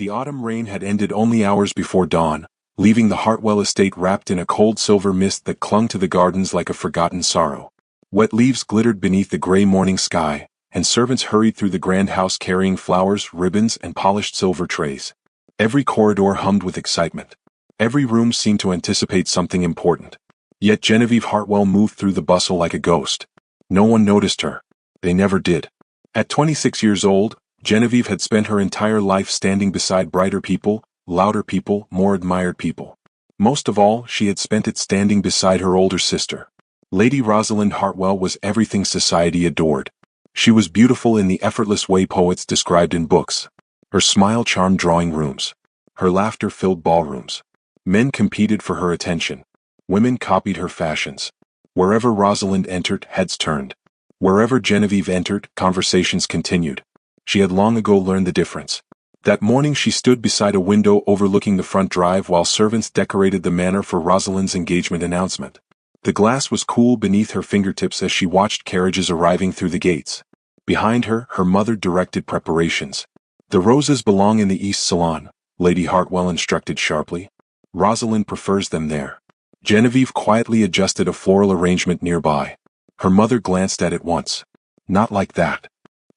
The autumn rain had ended only hours before dawn, leaving the Hartwell estate wrapped in a cold silver mist that clung to the gardens like a forgotten sorrow. Wet leaves glittered beneath the gray morning sky, and servants hurried through the grand house carrying flowers, ribbons, and polished silver trays. Every corridor hummed with excitement. Every room seemed to anticipate something important. Yet Genevieve Hartwell moved through the bustle like a ghost. No one noticed her. They never did. At 26 years old, Genevieve had spent her entire life standing beside brighter people, louder people, more admired people. Most of all, she had spent it standing beside her older sister. Lady Rosalind Hartwell was everything society adored. She was beautiful in the effortless way poets described in books. Her smile charmed drawing rooms. Her laughter filled ballrooms. Men competed for her attention. Women copied her fashions. Wherever Rosalind entered, heads turned. Wherever Genevieve entered, conversations continued. She had long ago learned the difference. That morning she stood beside a window overlooking the front drive while servants decorated the manor for Rosalind's engagement announcement. The glass was cool beneath her fingertips as she watched carriages arriving through the gates. Behind her, her mother directed preparations. "The roses belong in the east salon," Lady Hartwell instructed sharply. "Rosalind prefers them there." Genevieve quietly adjusted a floral arrangement nearby. Her mother glanced at it once. "Not like that."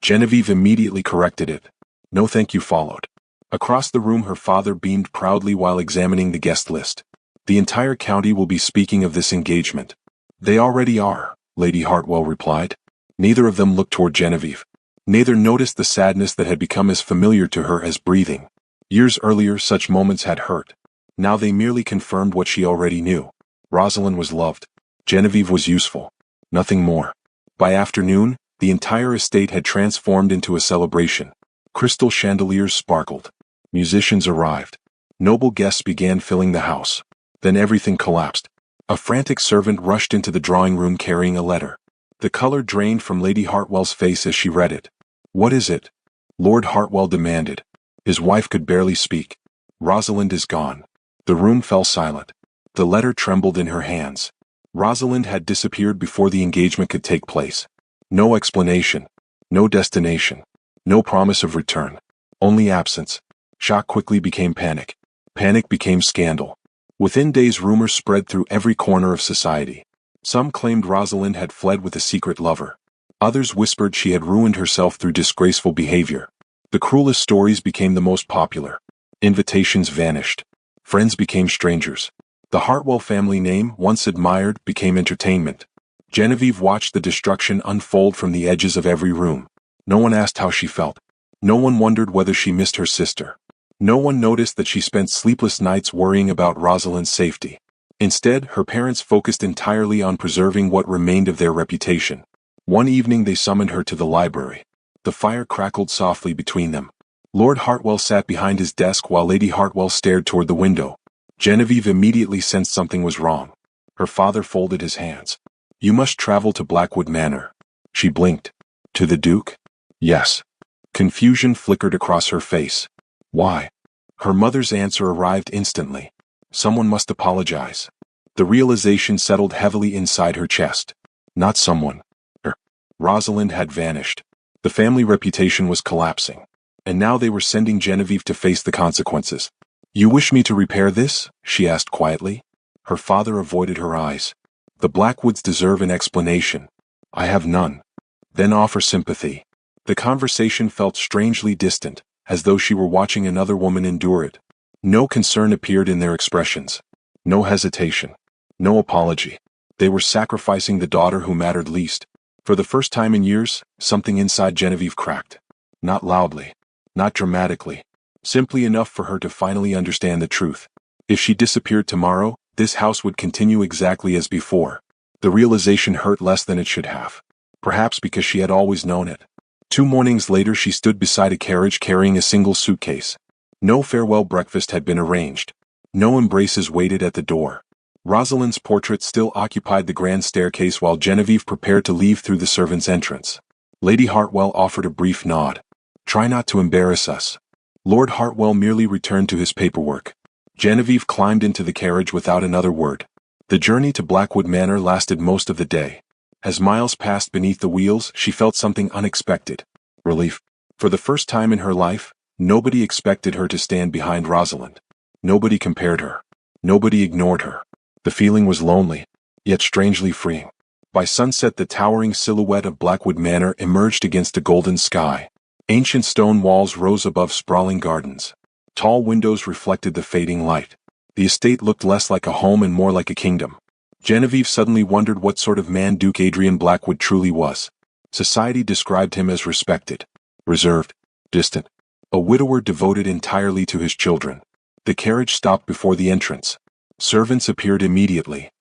Genevieve immediately corrected it. "No thank you" followed. Across the room her father beamed proudly while examining the guest list. "The entire county will be speaking of this engagement." "They already are," Lady Hartwell replied. Neither of them looked toward Genevieve. Neither noticed the sadness that had become as familiar to her as breathing. Years earlier such moments had hurt. Now they merely confirmed what she already knew. Rosalind was loved. Genevieve was useful. Nothing more. By afternoon, the entire estate had transformed into a celebration. Crystal chandeliers sparkled. Musicians arrived. Noble guests began filling the house. Then everything collapsed. A frantic servant rushed into the drawing room carrying a letter. The color drained from Lady Hartwell's face as she read it. "What is it?" Lord Hartwell demanded. His wife could barely speak. "Rosalind is gone." The room fell silent. The letter trembled in her hands. Rosalind had disappeared before the engagement could take place. No explanation. No destination. No promise of return. Only absence. Shock quickly became panic. Panic became scandal. Within days rumors spread through every corner of society. Some claimed Rosalind had fled with a secret lover. Others whispered she had ruined herself through disgraceful behavior. The cruelest stories became the most popular. Invitations vanished. Friends became strangers. The Hartwell family name, once admired, became entertainment. Genevieve watched the destruction unfold from the edges of every room. No one asked how she felt. No one wondered whether she missed her sister. No one noticed that she spent sleepless nights worrying about Rosalind's safety. Instead, her parents focused entirely on preserving what remained of their reputation. One evening they summoned her to the library. The fire crackled softly between them. Lord Hartwell sat behind his desk while Lady Hartwell stared toward the window. Genevieve immediately sensed something was wrong. Her father folded his hands. "You must travel to Blackwood Manor." She blinked. "To the Duke?" "Yes." Confusion flickered across her face. "Why?" Her mother's answer arrived instantly. Someone must apologize. The realization settled heavily inside her chest. Not someone. Her. Rosalind had vanished. The family reputation was collapsing. And now they were sending Genevieve to face the consequences. "You wish me to repair this?" she asked quietly. Her father avoided her eyes. "The Blackwoods deserve an explanation." "I have none." "Then offer sympathy." The conversation felt strangely distant, as though she were watching another woman endure it. No concern appeared in their expressions. No hesitation. No apology. They were sacrificing the daughter who mattered least. For the first time in years, something inside Genevieve cracked. Not loudly. Not dramatically. Simply enough for her to finally understand the truth. If she disappeared tomorrow, this house would continue exactly as before. The realization hurt less than it should have. Perhaps because she had always known it. 2 mornings later she stood beside a carriage carrying a single suitcase. No farewell breakfast had been arranged. No embraces waited at the door. Rosalind's portrait still occupied the grand staircase while Genevieve prepared to leave through the servants' entrance. Lady Hartwell offered a brief nod. "Try not to embarrass us." Lord Hartwell merely returned to his paperwork. Genevieve climbed into the carriage without another word. The journey to Blackwood Manor lasted most of the day. As miles passed beneath the wheels, she felt something unexpected. Relief. For the first time in her life, Nobody expected her to stand behind Rosalind. Nobody compared her. Nobody ignored her. The feeling was lonely, yet strangely freeing. By sunset, the towering silhouette of Blackwood Manor emerged against a golden sky. Ancient stone walls rose above sprawling gardens. Tall windows reflected the fading light. The estate looked less like a home and more like a kingdom. Genevieve suddenly wondered what sort of man Duke Adrian Blackwood truly was. Society described him as respected, reserved, distant. A widower devoted entirely to his children. The carriage stopped before the entrance. Servants appeared immediately.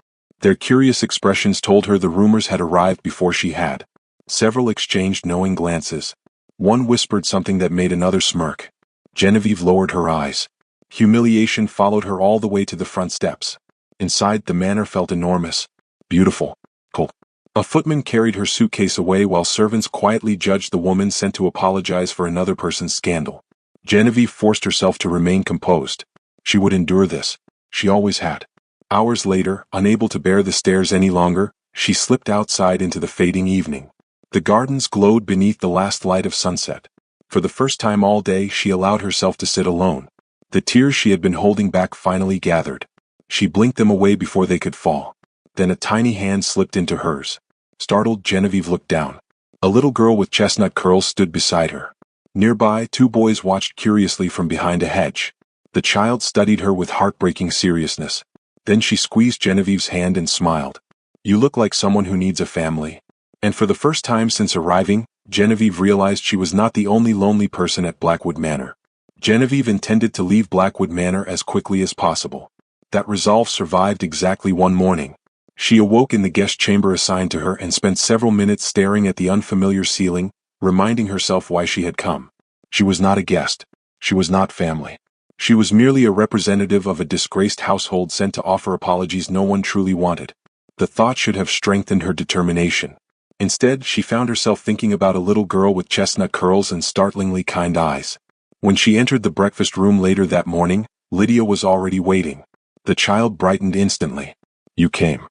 Their curious expressions told her the rumors had arrived before she had. Several exchanged knowing glances. One whispered something that made another smirk. Genevieve lowered her eyes. Humiliation followed her all the way to the front steps. Inside, the manor felt enormous, beautiful, cold. A footman carried her suitcase away while servants quietly judged the woman sent to apologize for another person's scandal. Genevieve forced herself to remain composed. She would endure this. She always had. Hours later, unable to bear the stairs any longer, she slipped outside into the fading evening. The gardens glowed beneath the last light of sunset. For the first time all day, she allowed herself to sit alone. The tears she had been holding back finally gathered. She blinked them away before they could fall. Then a tiny hand slipped into hers. Startled, Genevieve looked down. A little girl with chestnut curls stood beside her. Nearby, two boys watched curiously from behind a hedge. The child studied her with heartbreaking seriousness. Then she squeezed Genevieve's hand and smiled. "You look like someone who needs a family." And for the first time since arriving, Genevieve realized she was not the only lonely person at Blackwood Manor. Genevieve intended to leave Blackwood Manor as quickly as possible. That resolve survived exactly one morning. She awoke in the guest chamber assigned to her and spent several minutes staring at the unfamiliar ceiling, reminding herself why she had come. She was not a guest. She was not family. She was merely a representative of a disgraced household sent to offer apologies no one truly wanted. The thought should have strengthened her determination. Instead, she found herself thinking about a little girl with chestnut curls and startlingly kind eyes. When she entered the breakfast room later that morning, Lydia was already waiting. The child brightened instantly. "You came."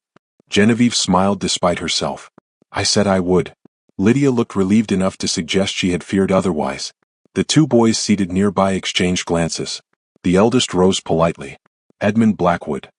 Genevieve smiled despite herself. "I said I would." Lydia looked relieved enough to suggest she had feared otherwise. The two boys seated nearby exchanged glances. The eldest rose politely. "Edmund Blackwood."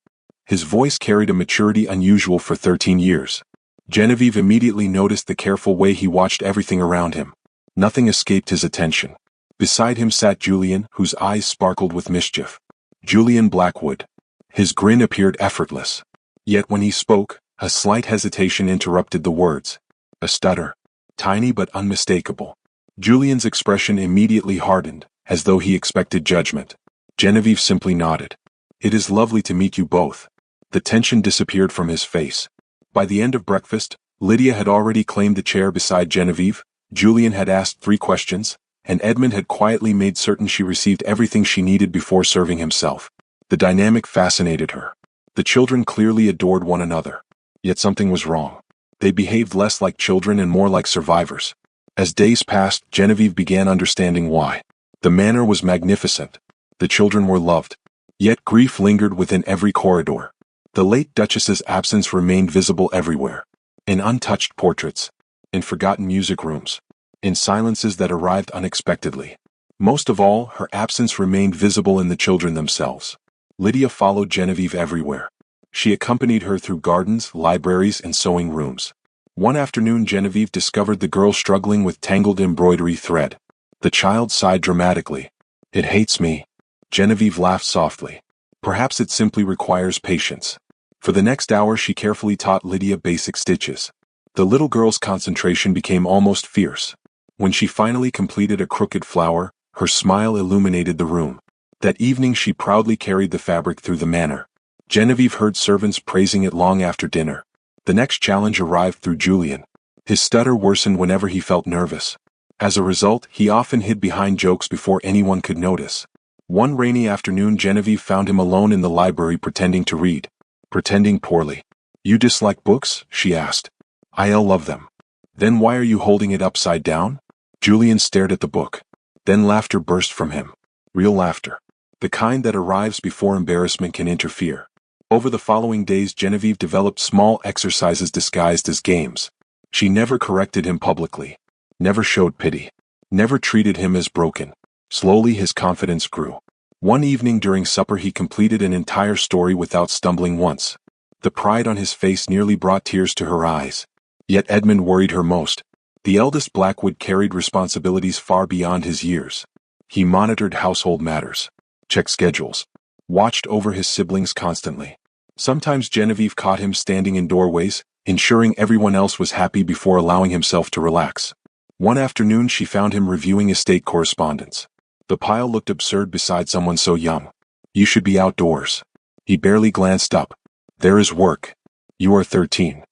His voice carried a maturity unusual for 13 years. Genevieve immediately noticed the careful way he watched everything around him. Nothing escaped his attention. Beside him sat Julian, whose eyes sparkled with mischief. Julian Blackwood. His grin appeared effortless. Yet when he spoke, a slight hesitation interrupted the words. A stutter. Tiny but unmistakable. Julian's expression immediately hardened, as though he expected judgment. Genevieve simply nodded. "It is lovely to meet you both." The tension disappeared from his face. By the end of breakfast, Lydia had already claimed the chair beside Genevieve, Julian had asked 3 questions, and Edmund had quietly made certain she received everything she needed before serving himself. The dynamic fascinated her. The children clearly adored one another. Yet something was wrong. They behaved less like children and more like survivors. As days passed, Genevieve began understanding why. The manor was magnificent. The children were loved. Yet grief lingered within every corridor. The late Duchess's absence remained visible everywhere. In untouched portraits. In forgotten music rooms. In silences that arrived unexpectedly. Most of all, her absence remained visible in the children themselves. Lydia followed Genevieve everywhere. She accompanied her through gardens, libraries, and sewing rooms. One afternoon Genevieve discovered the girl struggling with tangled embroidery thread. The child sighed dramatically. "It hates me." Genevieve laughed softly. "Perhaps it simply requires patience." For the next hour she carefully taught Lydia basic stitches. The little girl's concentration became almost fierce. When she finally completed a crooked flower, her smile illuminated the room. That evening she proudly carried the fabric through the manor. Genevieve heard servants praising it long after dinner. The next challenge arrived through Julian. His stutter worsened whenever he felt nervous. As a result, he often hid behind jokes before anyone could notice. One rainy afternoon Genevieve found him alone in the library pretending to read. Pretending poorly. "You dislike books?" she asked. "I'll love them." "Then why are you holding it upside down?" Julian stared at the book. Then laughter burst from him. Real laughter. The kind that arrives before embarrassment can interfere. Over the following days Genevieve developed small exercises disguised as games. She never corrected him publicly. Never showed pity. Never treated him as broken. Slowly his confidence grew. One evening during supper he completed an entire story without stumbling once. The pride on his face nearly brought tears to her eyes. Yet Edmund worried her most. The eldest Blackwood carried responsibilities far beyond his years. He monitored household matters, checked schedules, watched over his siblings constantly. Sometimes Genevieve caught him standing in doorways, ensuring everyone else was happy before allowing himself to relax. One afternoon she found him reviewing estate correspondence. The pile looked absurd beside someone so young. "You should be outdoors." He barely glanced up. "There is work. You are 13.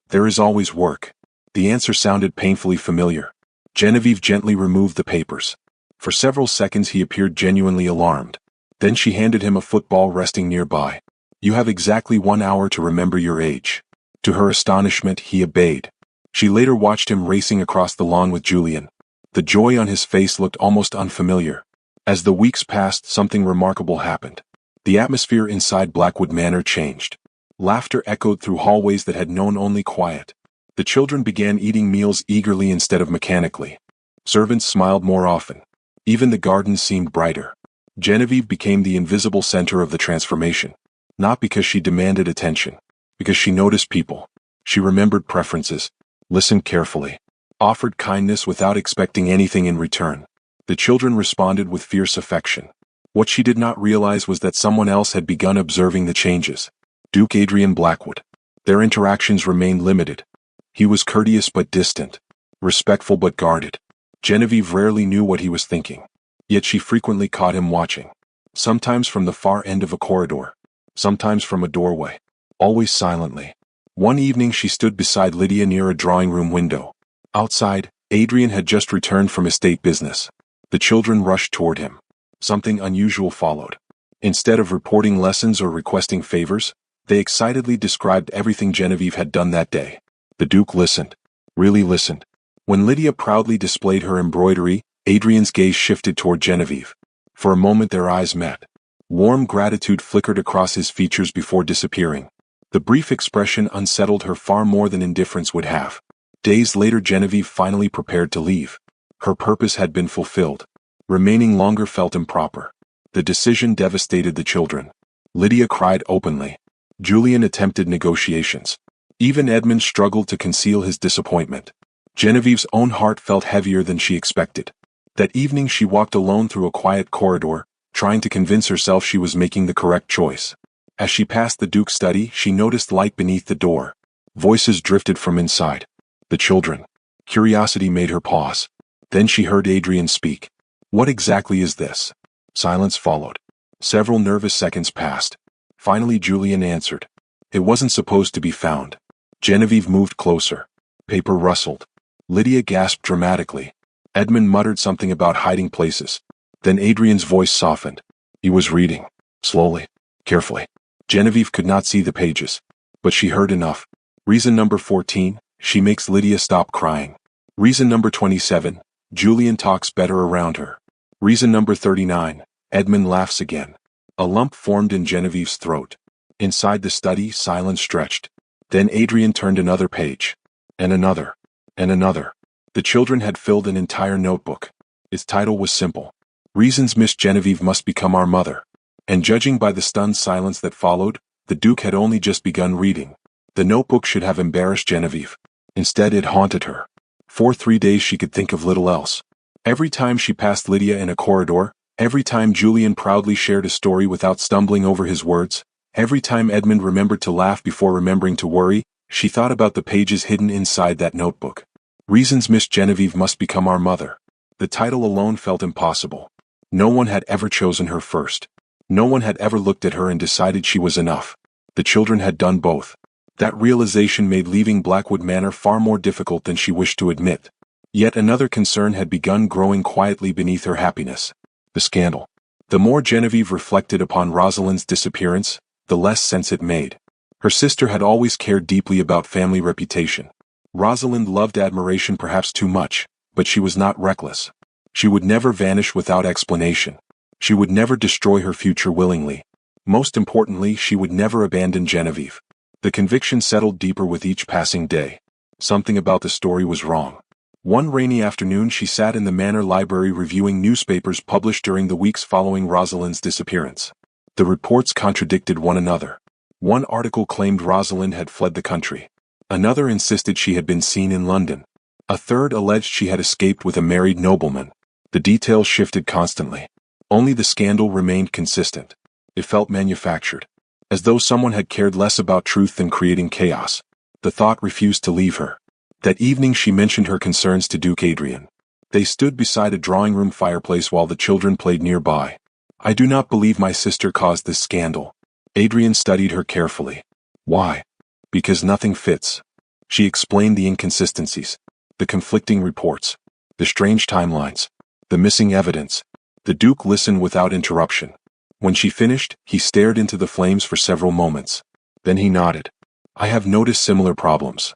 There is always work." The answer sounded painfully familiar. Genevieve gently removed the papers. For several seconds he appeared genuinely alarmed. Then she handed him a football resting nearby. "You have exactly 1 hour to remember your age." To her astonishment, he obeyed. She later watched him racing across the lawn with Julian. The joy on his face looked almost unfamiliar. As the weeks passed, something remarkable happened. The atmosphere inside Blackwood Manor changed. Laughter echoed through hallways that had known only quiet. The children began eating meals eagerly instead of mechanically. Servants smiled more often. Even the gardens seemed brighter. Genevieve became the invisible center of the transformation. Not because she demanded attention, because she noticed people. She remembered preferences, listened carefully, offered kindness without expecting anything in return. The children responded with fierce affection. What she did not realize was that someone else had begun observing the changes. Duke Adrian Blackwood. Their interactions remained limited. He was courteous but distant, respectful but guarded. Genevieve rarely knew what he was thinking. Yet she frequently caught him watching. Sometimes from the far end of a corridor. Sometimes from a doorway. Always silently. One evening she stood beside Lydia near a drawing room window. Outside, Adrian had just returned from estate business. The children rushed toward him. Something unusual followed. Instead of reporting lessons or requesting favors, they excitedly described everything Genevieve had done that day. The Duke listened. Really listened. When Lydia proudly displayed her embroidery, Adrian's gaze shifted toward Genevieve. For a moment their eyes met. Warm gratitude flickered across his features before disappearing. The brief expression unsettled her far more than indifference would have. Days later Genevieve finally prepared to leave. Her purpose had been fulfilled. Remaining longer felt improper. The decision devastated the children. Lydia cried openly. Julian attempted negotiations. Even Edmund struggled to conceal his disappointment. Genevieve's own heart felt heavier than she expected. That evening she walked alone through a quiet corridor, trying to convince herself she was making the correct choice. As she passed the Duke's study, she noticed light beneath the door. Voices drifted from inside. The children. Curiosity made her pause. Then she heard Adrian speak. "What exactly is this?" Silence followed. Several nervous seconds passed. Finally Julian answered. "It wasn't supposed to be found." Genevieve moved closer. Paper rustled. Lydia gasped dramatically. Edmund muttered something about hiding places. Then Adrian's voice softened. He was reading. Slowly. Carefully. Genevieve could not see the pages. But she heard enough. Reason number 14, she makes Lydia stop crying. Reason number 27, Julian talks better around her. Reason number 39, Edmund laughs again. A lump formed in Genevieve's throat. Inside the study, silence stretched. Then Adrian turned another page. And another. And another. The children had filled an entire notebook. Its title was simple. Reasons Miss Genevieve Must Become Our Mother. And judging by the stunned silence that followed, the Duke had only just begun reading. The notebook should have embarrassed Genevieve. Instead it haunted her. For 3 days she could think of little else. Every time she passed Lydia in a corridor, every time Julian proudly shared a story without stumbling over his words, every time Edmund remembered to laugh before remembering to worry, she thought about the pages hidden inside that notebook. Reasons Miss Genevieve Must Become Our Mother. The title alone felt impossible. No one had ever chosen her first. No one had ever looked at her and decided she was enough. The children had done both. That realization made leaving Blackwood Manor far more difficult than she wished to admit. Yet another concern had begun growing quietly beneath her happiness. The scandal. The more Genevieve reflected upon Rosalind's disappearance, the less sense it made. Her sister had always cared deeply about family reputation. Rosalind loved admiration perhaps too much, but she was not reckless. She would never vanish without explanation. She would never destroy her future willingly. Most importantly, she would never abandon Genevieve. The conviction settled deeper with each passing day. Something about the story was wrong. One rainy afternoon she sat in the manor library reviewing newspapers published during the weeks following Rosalind's disappearance. The reports contradicted one another. One article claimed Rosalind had fled the country. Another insisted she had been seen in London. A third alleged she had escaped with a married nobleman. The details shifted constantly. Only the scandal remained consistent. It felt manufactured, as though someone had cared less about truth than creating chaos. The thought refused to leave her. That evening she mentioned her concerns to Duke Adrian. They stood beside a drawing-room fireplace while the children played nearby. "I do not believe my sister caused this scandal." Adrian studied her carefully. "Why?" "Because nothing fits." She explained the inconsistencies, the conflicting reports, the strange timelines, the missing evidence. The Duke listened without interruption. When she finished, he stared into the flames for several moments. Then he nodded. "I have noticed similar problems."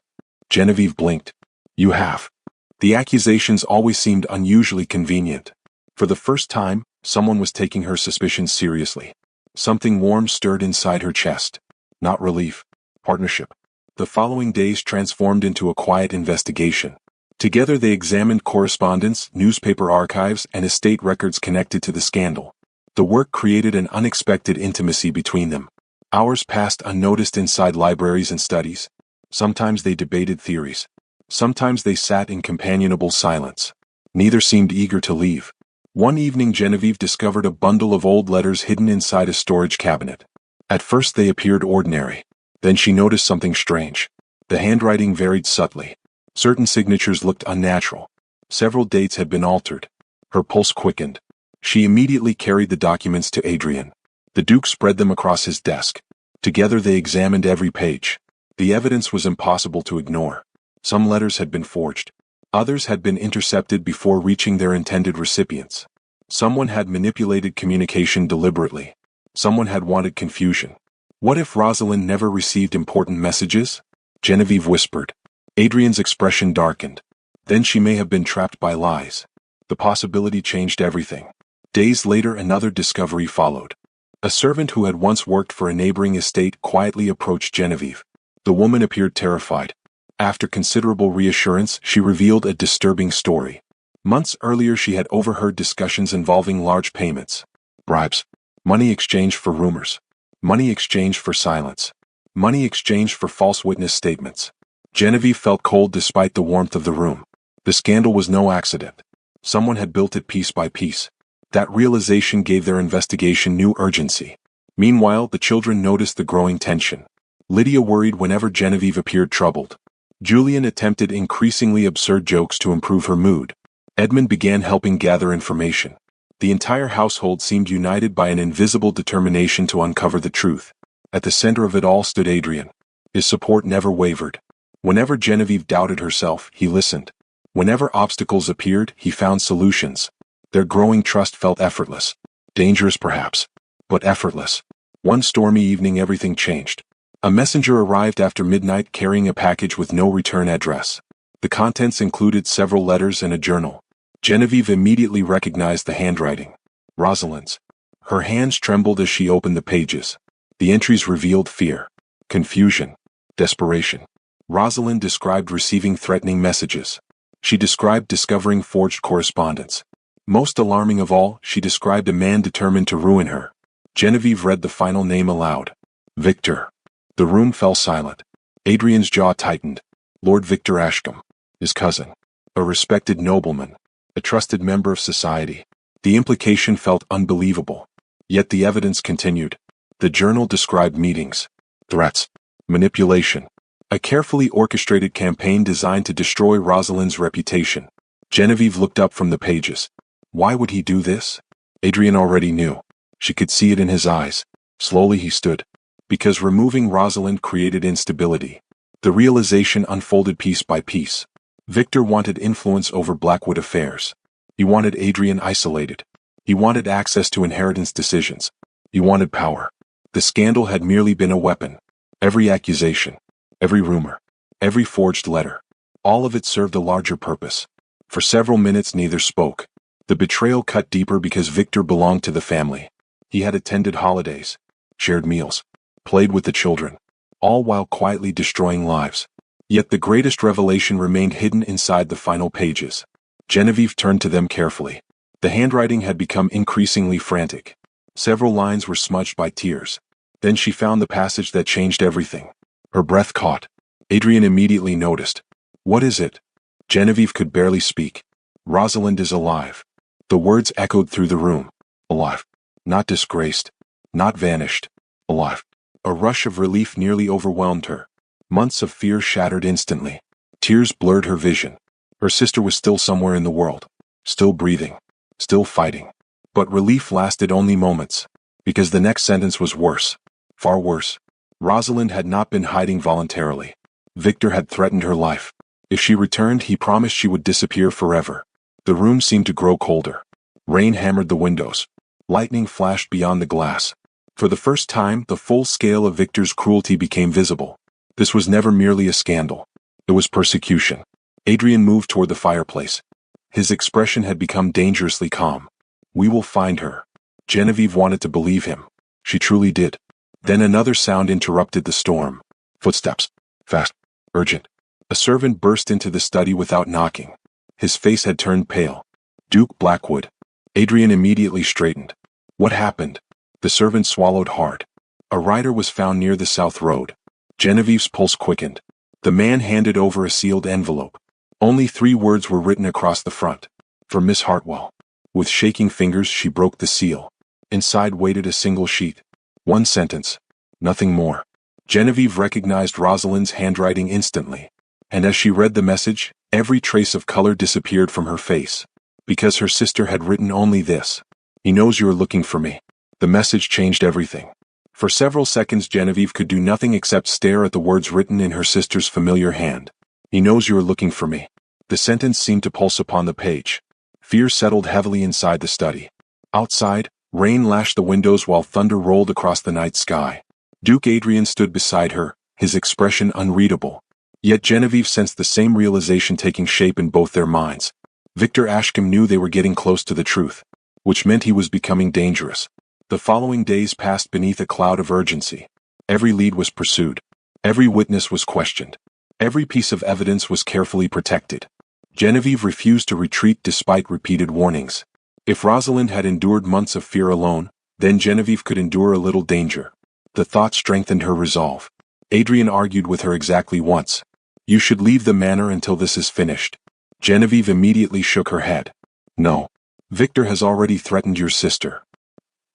Genevieve blinked. "You have." The accusations always seemed unusually convenient. For the first time, someone was taking her suspicions seriously. Something warm stirred inside her chest. Not relief, partnership. The following days transformed into a quiet investigation. Together they examined correspondence, newspaper archives, and estate records connected to the scandal. The work created an unexpected intimacy between them. Hours passed unnoticed inside libraries and studies. Sometimes they debated theories. Sometimes they sat in companionable silence. Neither seemed eager to leave. One evening Genevieve discovered a bundle of old letters hidden inside a storage cabinet. At first they appeared ordinary. Then she noticed something strange. The handwriting varied subtly. Certain signatures looked unnatural. Several dates had been altered. Her pulse quickened. She immediately carried the documents to Adrian. The Duke spread them across his desk. Together they examined every page. The evidence was impossible to ignore. Some letters had been forged. Others had been intercepted before reaching their intended recipients. Someone had manipulated communication deliberately. Someone had wanted confusion. What if Rosalind never received important messages? Genevieve whispered. Adrian's expression darkened. Then she may have been trapped by lies. The possibility changed everything. Days later another discovery followed. A servant who had once worked for a neighboring estate quietly approached Genevieve. The woman appeared terrified. After considerable reassurance, she revealed a disturbing story. Months earlier she had overheard discussions involving large payments. Bribes. Money exchanged for rumors. Money exchanged for silence. Money exchanged for false witness statements. Genevieve felt cold despite the warmth of the room. The scandal was no accident. Someone had built it piece by piece. That realization gave their investigation new urgency. Meanwhile, the children noticed the growing tension. Lydia worried whenever Genevieve appeared troubled. Julian attempted increasingly absurd jokes to improve her mood. Edmund began helping gather information. The entire household seemed united by an invisible determination to uncover the truth. At the center of it all stood Adrian. His support never wavered. Whenever Genevieve doubted herself, he listened. Whenever obstacles appeared, he found solutions. Their growing trust felt effortless. Dangerous perhaps, but effortless. One stormy evening everything changed. A messenger arrived after midnight carrying a package with no return address. The contents included several letters and a journal. Genevieve immediately recognized the handwriting. Rosalind's. Her hands trembled as she opened the pages. The entries revealed fear, confusion, desperation. Rosalind described receiving threatening messages. She described discovering forged correspondence. Most alarming of all, she described a man determined to ruin her. Genevieve read the final name aloud. Victor. The room fell silent. Adrian's jaw tightened. Lord Victor Ashcombe. His cousin. A respected nobleman. A trusted member of society. The implication felt unbelievable. Yet the evidence continued. The journal described meetings, threats, manipulation. A carefully orchestrated campaign designed to destroy Rosalind's reputation. Genevieve looked up from the pages. Why would he do this? Adrian already knew. She could see it in his eyes. Slowly he stood. Because removing Rosalind created instability. The realization unfolded piece by piece. Victor wanted influence over Blackwood affairs. He wanted Adrian isolated. He wanted access to inheritance decisions. He wanted power. The scandal had merely been a weapon. Every accusation, every rumor, every forged letter, all of it served a larger purpose. For several minutes neither spoke. The betrayal cut deeper because Victor belonged to the family. He had attended holidays, shared meals, played with the children, all while quietly destroying lives. Yet the greatest revelation remained hidden inside the final pages. Genevieve turned to them carefully. The handwriting had become increasingly frantic. Several lines were smudged by tears. Then she found the passage that changed everything. Her breath caught. Adrian immediately noticed. "What is it?" Genevieve could barely speak. "Rosalind is alive." The words echoed through the room. Alive. Not disgraced. Not vanished. Alive. A rush of relief nearly overwhelmed her. Months of fear shattered instantly. Tears blurred her vision. Her sister was still somewhere in the world. Still breathing. Still fighting. But relief lasted only moments. Because the next sentence was worse. Far worse. Rosalind had not been hiding voluntarily. Victor had threatened her life. If she returned, he promised she would disappear forever. The room seemed to grow colder. Rain hammered the windows. Lightning flashed beyond the glass. For the first time, the full scale of Victor's cruelty became visible. This was never merely a scandal. It was persecution. Adrian moved toward the fireplace. His expression had become dangerously calm. "We will find her." Genevieve wanted to believe him. She truly did. Then another sound interrupted the storm. Footsteps. Fast. Urgent. A servant burst into the study without knocking. His face had turned pale. Duke Blackwood. Adrian immediately straightened. What happened? The servant swallowed hard. A rider was found near the South Road. Genevieve's pulse quickened. The man handed over a sealed envelope. Only 3 words were written across the front. For Miss Hartwell. With shaking fingers she broke the seal. Inside waited a single sheet. 1 sentence. Nothing more. Genevieve recognized Rosalind's handwriting instantly. And as she read the message, every trace of color disappeared from her face. Because her sister had written only this. "He knows you're looking for me." The message changed everything. For several seconds Genevieve could do nothing except stare at the words written in her sister's familiar hand. "He knows you're looking for me." The sentence seemed to pulse upon the page. Fear settled heavily inside the study. Outside, rain lashed the windows while thunder rolled across the night sky. Duke Adrian stood beside her, his expression unreadable. Yet Genevieve sensed the same realization taking shape in both their minds. Victor Ashcombe knew they were getting close to the truth, which meant he was becoming dangerous. The following days passed beneath a cloud of urgency. Every lead was pursued. Every witness was questioned. Every piece of evidence was carefully protected. Genevieve refused to retreat despite repeated warnings. If Rosalind had endured months of fear alone, then Genevieve could endure a little danger. The thought strengthened her resolve. Adrian argued with her exactly once. "You should leave the manor until this is finished." Genevieve immediately shook her head. "No. Victor has already threatened your sister.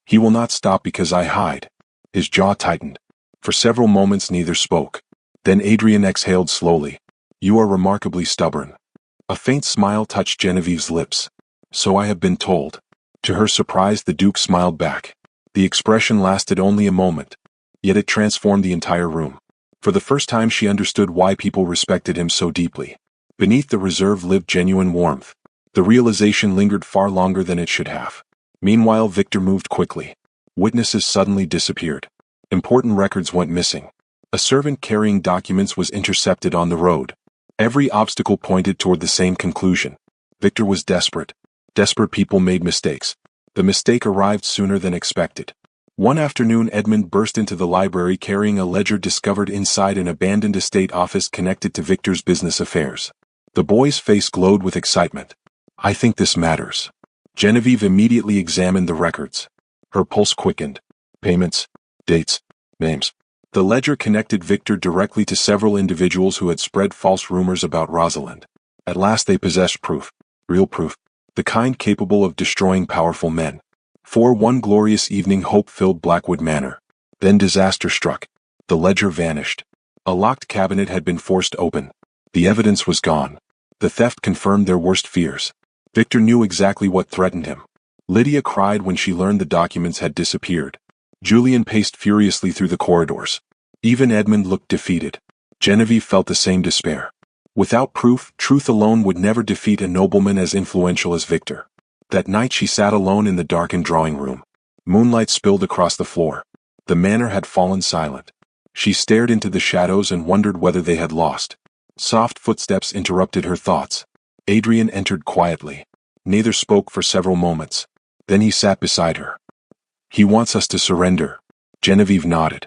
He will not stop because I hide." His jaw tightened. For several moments neither spoke. Then Adrian exhaled slowly. "You are remarkably stubborn." A faint smile touched Genevieve's lips. "So I have been told." To her surprise the Duke smiled back. The expression lasted only a moment. Yet it transformed the entire room. For the first time she understood why people respected him so deeply. Beneath the reserve lived genuine warmth. The realization lingered far longer than it should have. Meanwhile Victor moved quickly. Witnesses suddenly disappeared. Important records went missing. A servant carrying documents was intercepted on the road. Every obstacle pointed toward the same conclusion. Victor was desperate. Desperate people made mistakes. The mistake arrived sooner than expected. One afternoon Edmund burst into the library carrying a ledger discovered inside an abandoned estate office connected to Victor's business affairs. The boy's face glowed with excitement. "I think this matters." Genevieve immediately examined the records. Her pulse quickened. Payments, dates, names. The ledger connected Victor directly to several individuals who had spread false rumors about Rosalind. At last they possessed proof. Real proof. The kind capable of destroying powerful men. For one glorious evening hope filled Blackwood Manor. Then disaster struck. The ledger vanished. A locked cabinet had been forced open. The evidence was gone. The theft confirmed their worst fears. Victor knew exactly what threatened him. Lydia cried when she learned the documents had disappeared. Julian paced furiously through the corridors. Even Edmund looked defeated. Genevieve felt the same despair. Without proof, truth alone would never defeat a nobleman as influential as Victor. That night she sat alone in the darkened drawing room. Moonlight spilled across the floor. The manor had fallen silent. She stared into the shadows and wondered whether they had lost. Soft footsteps interrupted her thoughts. Adrian entered quietly. Neither spoke for several moments. Then he sat beside her. "He wants us to surrender." Genevieve nodded.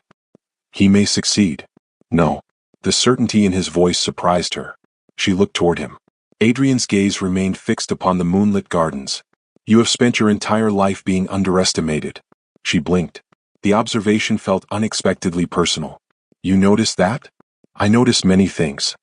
"He may succeed." "No. The certainty in his voice surprised her. She looked toward him. Adrian's gaze remained fixed upon the moonlit gardens. "You have spent your entire life being underestimated." She blinked. The observation felt unexpectedly personal. "You noticed that?" "I noticed many things."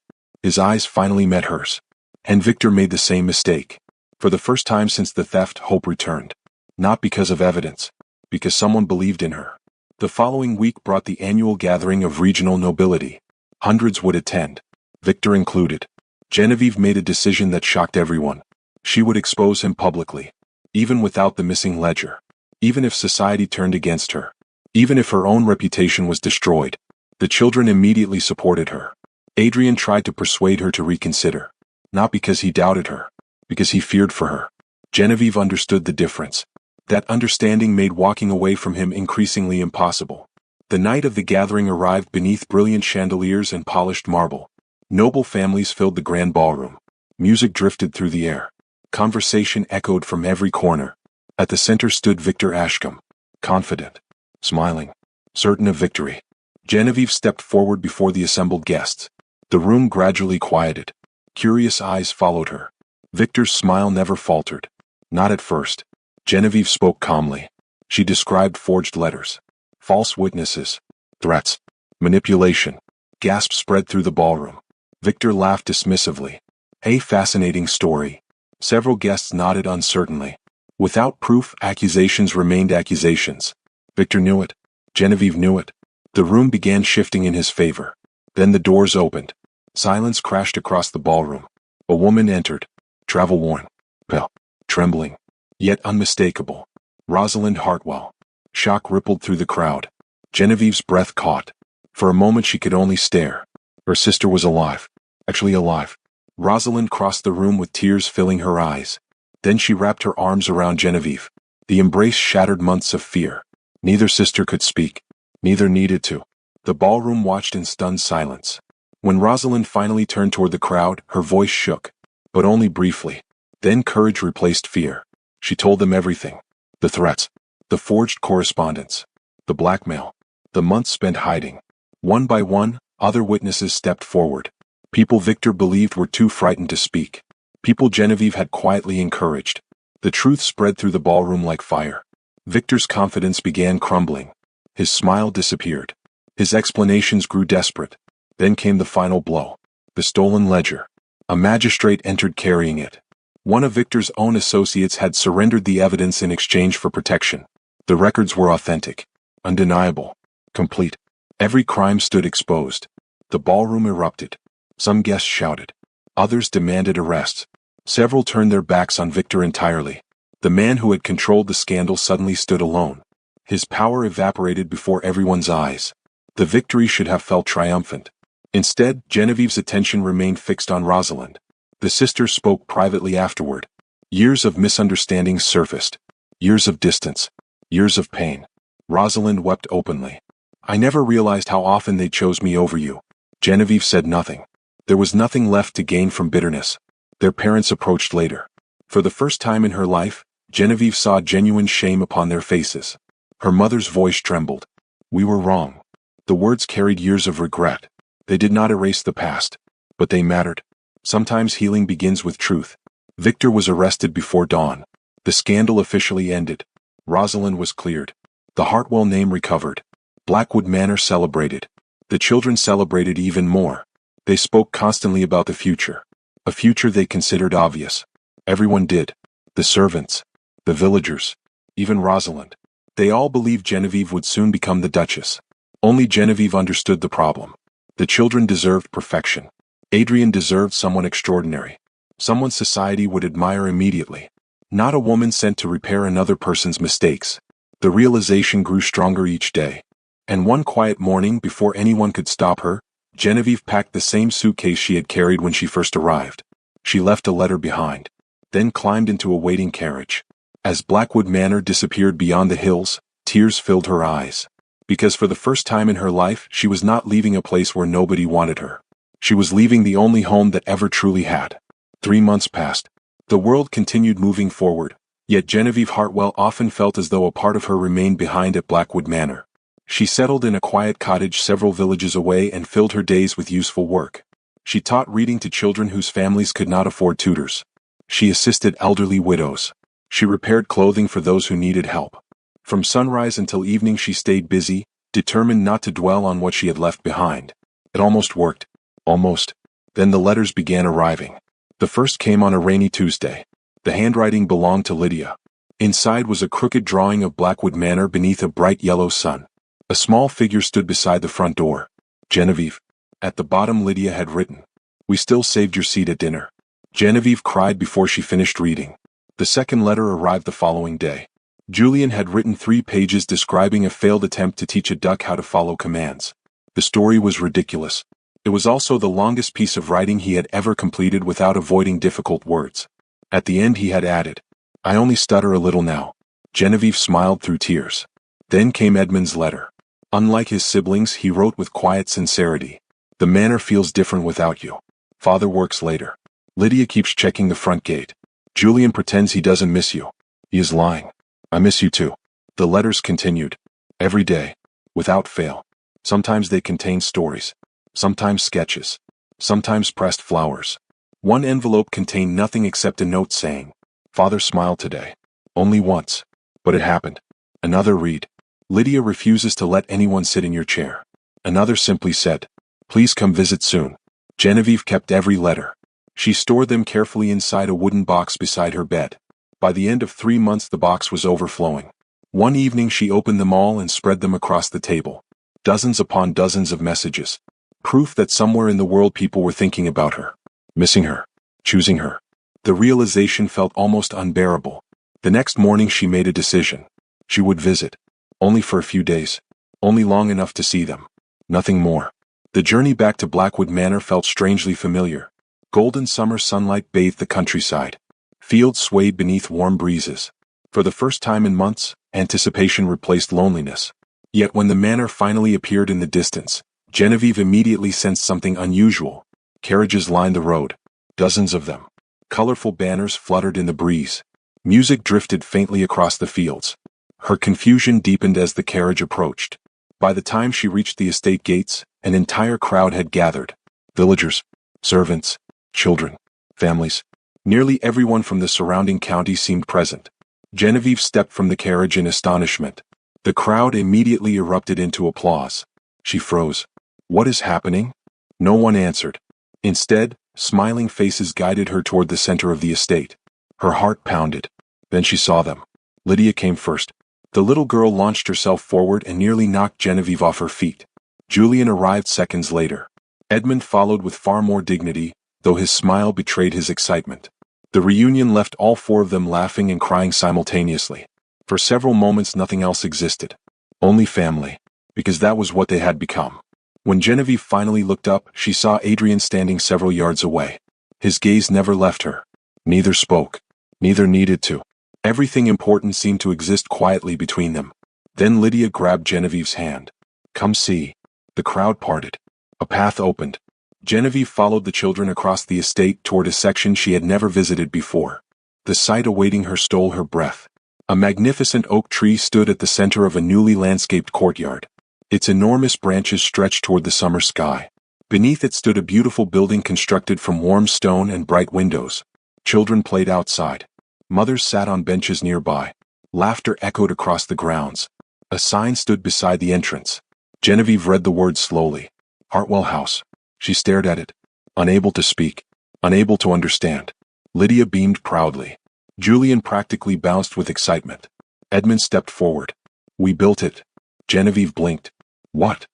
His eyes finally met hers. And Victor made the same mistake. For the first time since the theft, hope returned. Not because of evidence. Because someone believed in her. The following week brought the annual gathering of regional nobility. Hundreds would attend. Victor included. Genevieve made a decision that shocked everyone. She would expose him publicly. Even without the missing ledger. Even if society turned against her. Even if her own reputation was destroyed. The children immediately supported her. Adrian tried to persuade her to reconsider. Not because he doubted her. Because he feared for her. Genevieve understood the difference. That understanding made walking away from him increasingly impossible. The night of the gathering arrived beneath brilliant chandeliers and polished marble. Noble families filled the grand ballroom. Music drifted through the air. Conversation echoed from every corner. At the center stood Victor Ashcombe. Confident. Smiling. Certain of victory. Genevieve stepped forward before the assembled guests. The room gradually quieted. Curious eyes followed her. Victor's smile never faltered. Not at first. Genevieve spoke calmly. She described forged letters. False witnesses. Threats. Manipulation. Gasps spread through the ballroom. Victor laughed dismissively. A fascinating story. Several guests nodded uncertainly. Without proof, accusations remained accusations. Victor knew it. Genevieve knew it. The room began shifting in his favor. Then the doors opened. Silence crashed across the ballroom. A woman entered. Travel-worn. Pale. Trembling. Yet unmistakable. Rosalind Hartwell. Shock rippled through the crowd. Genevieve's breath caught. For a moment she could only stare. Her sister was alive. Actually alive. Rosalind crossed the room with tears filling her eyes. Then she wrapped her arms around Genevieve. The embrace shattered months of fear. Neither sister could speak. Neither needed to. The ballroom watched in stunned silence. When Rosalind finally turned toward the crowd, her voice shook. But only briefly. Then courage replaced fear. She told them everything. The threats. The forged correspondence. The blackmail. The months spent hiding. One by one, other witnesses stepped forward. People Victor believed were too frightened to speak. People Genevieve had quietly encouraged. The truth spread through the ballroom like fire. Victor's confidence began crumbling. His smile disappeared. His explanations grew desperate. Then came the final blow. The stolen ledger. A magistrate entered carrying it. One of Victor's own associates had surrendered the evidence in exchange for protection. The records were authentic. Undeniable. Complete. Every crime stood exposed. The ballroom erupted. Some guests shouted. Others demanded arrests. Several turned their backs on Victor entirely. The man who had controlled the scandal suddenly stood alone. His power evaporated before everyone's eyes. The victory should have felt triumphant. Instead, Genevieve's attention remained fixed on Rosalind. The sister spoke privately afterward. Years of misunderstandings surfaced. Years of distance. Years of pain. Rosalind wept openly. "I never realized how often they chose me over you." Genevieve said nothing. There was nothing left to gain from bitterness. Their parents approached later. For the first time in her life, Genevieve saw genuine shame upon their faces. Her mother's voice trembled. "We were wrong." The words carried years of regret. They did not erase the past, but they mattered. Sometimes healing begins with truth. Victor was arrested before dawn. The scandal officially ended. Rosalind was cleared. The Hartwell name recovered. Blackwood Manor celebrated. The children celebrated even more. They spoke constantly about the future. A future they considered obvious. Everyone did. The servants. The villagers. Even Rosalind. They all believed Genevieve would soon become the Duchess. Only Genevieve understood the problem. The children deserved perfection. Adrian deserved someone extraordinary. Someone society would admire immediately. Not a woman sent to repair another person's mistakes. The realization grew stronger each day. And one quiet morning, before anyone could stop her, Genevieve packed the same suitcase she had carried when she first arrived. She left a letter behind. Then climbed into a waiting carriage. As Blackwood Manor disappeared beyond the hills, tears filled her eyes. Because for the first time in her life, she was not leaving a place where nobody wanted her. She was leaving the only home that ever truly had. 3 months passed. The world continued moving forward, yet Genevieve Hartwell often felt as though a part of her remained behind at Blackwood Manor. She settled in a quiet cottage several villages away and filled her days with useful work. She taught reading to children whose families could not afford tutors. She assisted elderly widows. She repaired clothing for those who needed help. From sunrise until evening she stayed busy, determined not to dwell on what she had left behind. It almost worked. Almost. Then the letters began arriving. The first came on a rainy Tuesday. The handwriting belonged to Lydia. Inside was a crooked drawing of Blackwood Manor beneath a bright yellow sun. A small figure stood beside the front door. Genevieve. At the bottom Lydia had written, "We still saved your seat at dinner." Genevieve cried before she finished reading. The second letter arrived the following day. Julian had written 3 pages describing a failed attempt to teach a duck how to follow commands. The story was ridiculous. It was also the longest piece of writing he had ever completed without avoiding difficult words. At the end he had added, "I only stutter a little now." Genevieve smiled through tears. Then came Edmund's letter. Unlike his siblings, he wrote with quiet sincerity. "The manor feels different without you. Father works later. Lydia keeps checking the front gate. Julian pretends he doesn't miss you. He is lying. I miss you too." The letters continued. Every day. Without fail. Sometimes they contained stories. Sometimes sketches. Sometimes pressed flowers. One envelope contained nothing except a note saying, "Father smiled today. Only once. But it happened." Another read, "Lydia refuses to let anyone sit in your chair." Another simply said, "Please come visit soon." Genevieve kept every letter. She stored them carefully inside a wooden box beside her bed. By the end of 3 months the box was overflowing. One evening she opened them all and spread them across the table. Dozens upon dozens of messages. Proof that somewhere in the world people were thinking about her. Missing her. Choosing her. The realization felt almost unbearable. The next morning she made a decision. She would visit. Only for a few days. Only long enough to see them. Nothing more. The journey back to Blackwood Manor felt strangely familiar. Golden summer sunlight bathed the countryside. Fields swayed beneath warm breezes. For the first time in months, anticipation replaced loneliness. Yet when the manor finally appeared in the distance, Genevieve immediately sensed something unusual. Carriages lined the road. Dozens of them. Colorful banners fluttered in the breeze. Music drifted faintly across the fields. Her confusion deepened as the carriage approached. By the time she reached the estate gates, an entire crowd had gathered. Villagers, servants, children, families. Nearly everyone from the surrounding county seemed present. Genevieve stepped from the carriage in astonishment. The crowd immediately erupted into applause. She froze. What is happening? No one answered. Instead, smiling faces guided her toward the center of the estate. Her heart pounded. Then she saw them. Lydia came first. The little girl launched herself forward and nearly knocked Genevieve off her feet. Julian arrived seconds later. Edmund followed with far more dignity, though his smile betrayed his excitement. The reunion left all 4 of them laughing and crying simultaneously. For several moments nothing else existed. Only family. Because that was what they had become. When Genevieve finally looked up, she saw Adrian standing several yards away. His gaze never left her. Neither spoke. Neither needed to. Everything important seemed to exist quietly between them. Then Lydia grabbed Genevieve's hand. "Come see." The crowd parted. A path opened. Genevieve followed the children across the estate toward a section she had never visited before. The sight awaiting her stole her breath. A magnificent oak tree stood at the center of a newly landscaped courtyard. Its enormous branches stretched toward the summer sky. Beneath it stood a beautiful building constructed from warm stone and bright windows. Children played outside. Mothers sat on benches nearby. Laughter echoed across the grounds. A sign stood beside the entrance. Genevieve read the words slowly. Hartwell House. She stared at it, unable to speak, unable to understand. Lydia beamed proudly. Julian practically bounced with excitement. Edmund stepped forward. "We built it." Genevieve blinked. "What?"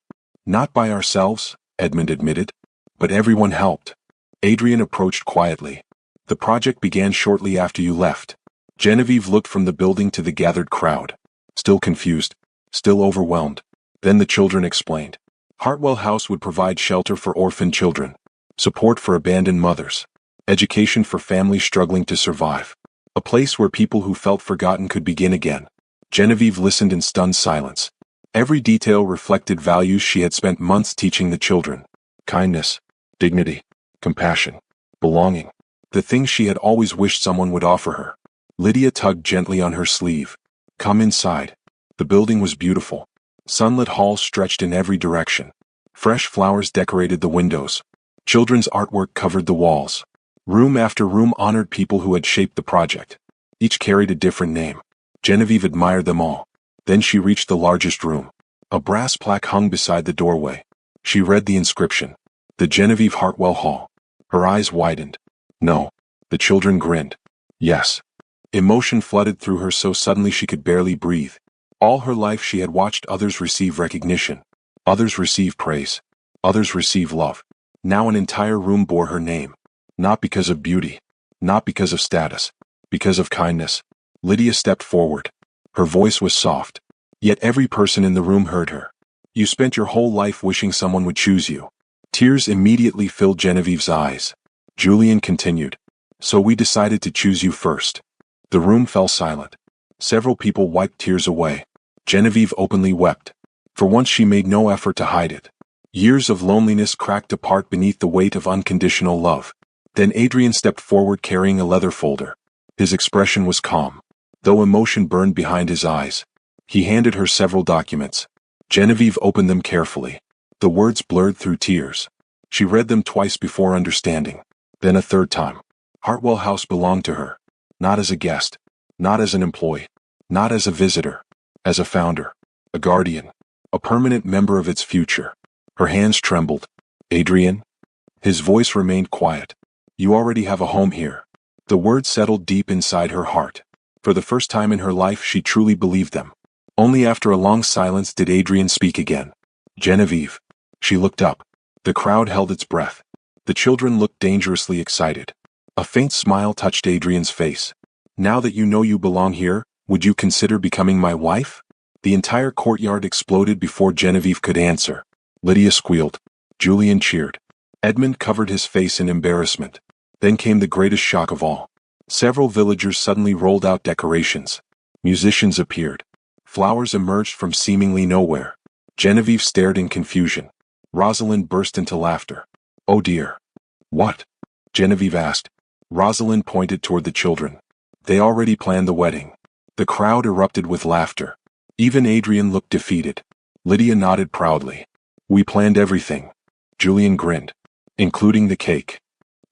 "Not by ourselves," Edmund admitted. "But everyone helped." Adrian approached quietly. "The project began shortly after you left." Genevieve looked from the building to the gathered crowd. Still confused. Still overwhelmed. Then the children explained. Hartwell House would provide shelter for orphaned children, support for abandoned mothers, education for families struggling to survive, a place where people who felt forgotten could begin again. Genevieve listened in stunned silence. Every detail reflected values she had spent months teaching the children. Kindness, dignity, compassion, belonging. The things she had always wished someone would offer her. Lydia tugged gently on her sleeve. "Come inside." The building was beautiful. Sunlit halls stretched in every direction. Fresh flowers decorated the windows. Children's artwork covered the walls. Room after room honored people who had shaped the project. Each carried a different name. Genevieve admired them all. Then she reached the largest room. A brass plaque hung beside the doorway. She read the inscription. The Genevieve Hartwell Hall. Her eyes widened. No. The children grinned. Yes. Emotion flooded through her so suddenly she could barely breathe. All her life she had watched others receive recognition. Others receive praise. Others receive love. Now an entire room bore her name. Not because of beauty. Not because of status. Because of kindness. Lydia stepped forward. Her voice was soft. Yet every person in the room heard her. You spent your whole life wishing someone would choose you. Tears immediately filled Genevieve's eyes. Julian continued. So we decided to choose you first. The room fell silent. Several people wiped tears away. Genevieve openly wept. For once she made no effort to hide it. Years of loneliness cracked apart beneath the weight of unconditional love. Then Adrian stepped forward carrying a leather folder. His expression was calm, though emotion burned behind his eyes. He handed her several documents. Genevieve opened them carefully. The words blurred through tears. She read them twice before understanding. Then a third time. Hartwell House belonged to her. Not as a guest. Not as an employee. Not as a visitor. As a founder. A guardian. A permanent member of its future. Her hands trembled. Adrian? His voice remained quiet. You already have a home here. The words settled deep inside her heart. For the first time in her life she truly believed them. Only after a long silence did Adrian speak again. Genevieve. She looked up. The crowd held its breath. The children looked dangerously excited. A faint smile touched Adrian's face. Now that you know you belong here, would you consider becoming my wife? The entire courtyard exploded before Genevieve could answer. Lydia squealed. Julian cheered. Edmund covered his face in embarrassment. Then came the greatest shock of all. Several villagers suddenly rolled out decorations. Musicians appeared. Flowers emerged from seemingly nowhere. Genevieve stared in confusion. Rosalind burst into laughter. Oh dear. What? Genevieve asked. Rosalind pointed toward the children. They already planned the wedding. The crowd erupted with laughter. Even Adrian looked defeated. Lydia nodded proudly. We planned everything. Julian grinned. Including the cake.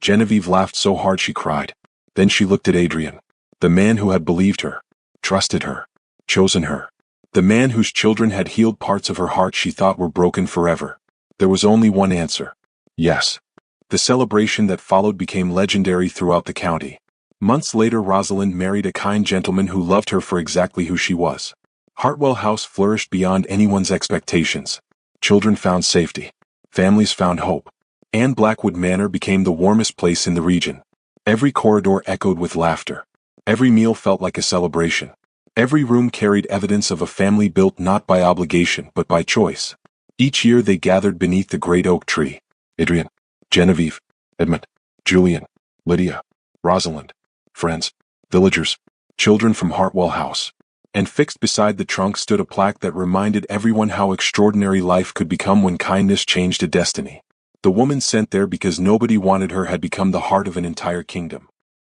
Genevieve laughed so hard she cried. Then she looked at Adrian. The man who had believed her. Trusted her. Chosen her. The man whose children had healed parts of her heart she thought were broken forever. There was only one answer. Yes. The celebration that followed became legendary throughout the county. Months later Rosalind married a kind gentleman who loved her for exactly who she was. Hartwell House flourished beyond anyone's expectations. Children found safety. Families found hope. And Blackwood Manor became the warmest place in the region. Every corridor echoed with laughter. Every meal felt like a celebration. Every room carried evidence of a family built not by obligation but by choice. Each year they gathered beneath the great oak tree. Adrian, Genevieve, Edmund, Julian, Lydia, Rosalind, friends, villagers, children from Hartwell House. And fixed beside the trunk stood a plaque that reminded everyone how extraordinary life could become when kindness changed a destiny. The woman sent there because nobody wanted her had become the heart of an entire kingdom.